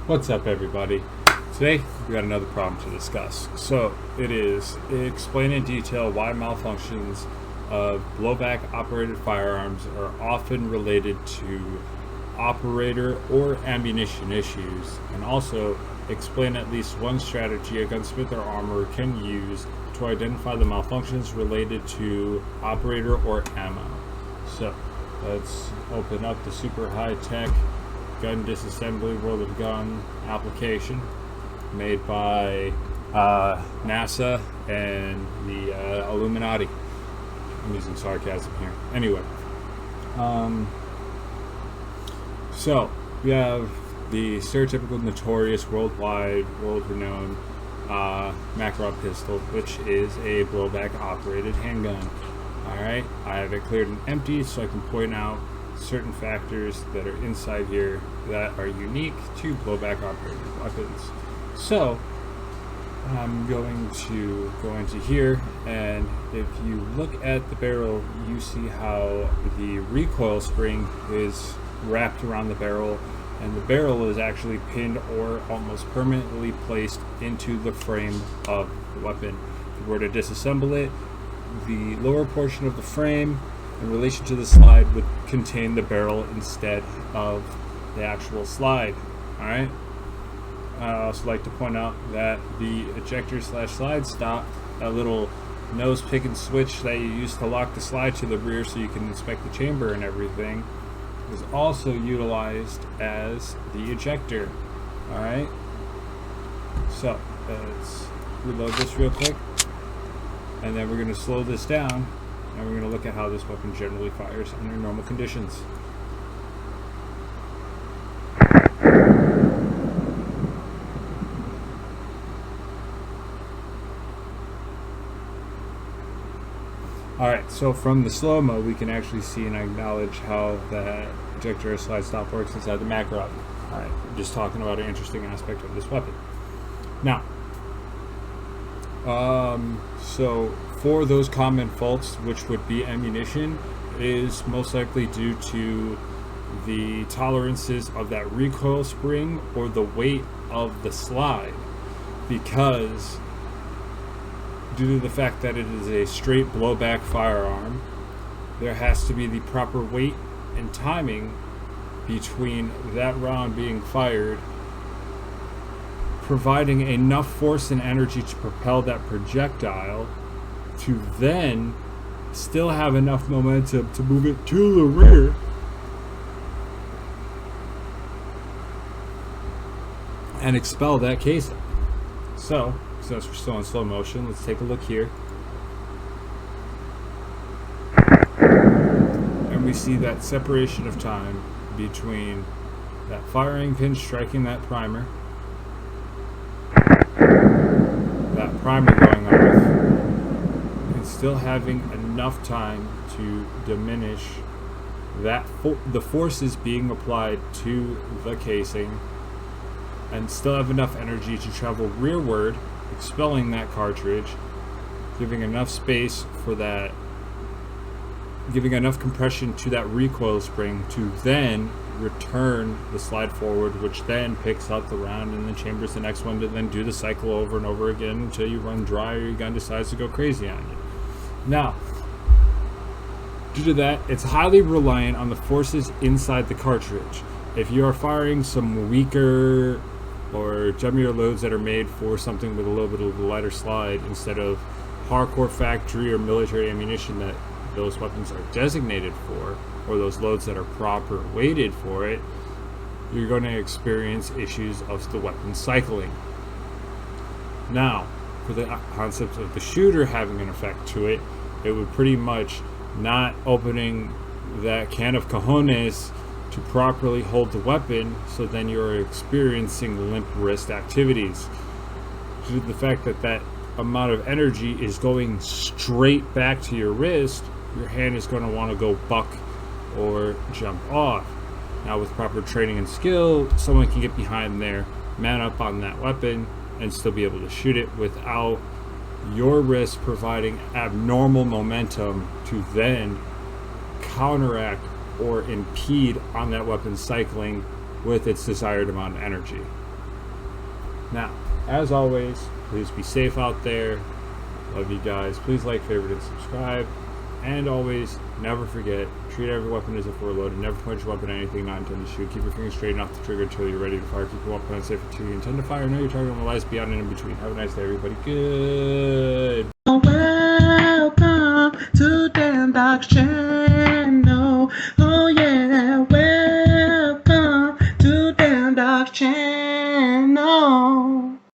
What's up, everybody? Today we got another problem to discuss. So it is explain in detail why malfunctions of blowback operated firearms are often related to operator or ammunition issues, and also explain at least one strategy a gunsmith or armorer can use to identify the malfunctions related to operator or ammo. So let's open up the super high-tech gun disassembly world of gun application made by NASA and the Illuminati. I'm using sarcasm here. Anyway, so we have the stereotypical, notorious, world-renowned Makarov pistol, which is a blowback-operated handgun. All right, I have it cleared and emptied so I can point out certain factors that are inside here that are unique to blowback operated weapons. So I'm going to go into here, and if you look at the barrel, you see how the recoil spring is wrapped around the barrel, and the barrel is actually pinned or almost permanently placed into the frame of the weapon. If you were to disassemble it, the lower portion of the frame in relation to the slide would contain the barrel instead of the actual slide. Alright. I also like to point out that the ejector / slide stop, that little nose pick and switch that you use to lock the slide to the rear so you can inspect the chamber and everything, is also utilized as the ejector. Alright. So let's reload this real quick, and then we're going to slow this down, and we're going to look at how this weapon generally fires under normal conditions. Alright, so from the slow-mo we can actually see and acknowledge how that ejector or slide stop works inside the Makarov. Alright, just talking about an interesting aspect of this weapon. Now, so for those common faults, which would be ammunition, is most likely due to the tolerances of that recoil spring or the weight of the slide, because due to the fact that it is a straight blowback firearm, there has to be the proper weight and timing between that round being fired, providing enough force and energy to propel that projectile to then still have enough momentum to move it to the rear and expel that casing. So, since we're still in slow motion, let's take a look here. And we see that separation of time between that firing pin striking that primer, that primer going off, and still having enough time to diminish that the forces being applied to the casing, and still have enough energy to travel rearward, expelling that cartridge, giving enough space for that, giving enough compression to that recoil spring to then return the slide forward, which then picks up the round and then chambers the next one to then do the cycle over and over again until you run dry or your gun decides to go crazy on you. Now, due to that, it's highly reliant on the forces inside the cartridge. If you are firing some weaker or jummier loads that are made for something with a little bit of a lighter slide instead of hardcore factory or military ammunition that those weapons are designated for, or those loads that are proper weighted for it, you're going to experience issues of the weapon cycling. Now, for the concept of the shooter having an effect to it, it would pretty much not opening that can of cojones to properly hold the weapon, so then you're experiencing limp wrist activities. Due to the fact that that amount of energy is going straight back to your wrist, your hand is going to want to go buck or jump off. Now, with proper training and skill, someone can get behind there, man up on that weapon, and still be able to shoot it without your wrist providing abnormal momentum to then counteract or impede on that weapon cycling with its desired amount of energy. Now, as always, please be safe out there. Love you guys. Please like, favorite, and subscribe. And always, never forget, treat every weapon as if it were loaded. Never point your weapon at anything not intended to shoot. Keep your fingers straight and off the trigger until you're ready to fire. Keep your weapon unsafe until you intend to fire. Know your target and lies beyond and in between. Have a nice day, everybody. Good. Welcome to Dan Doc's channel.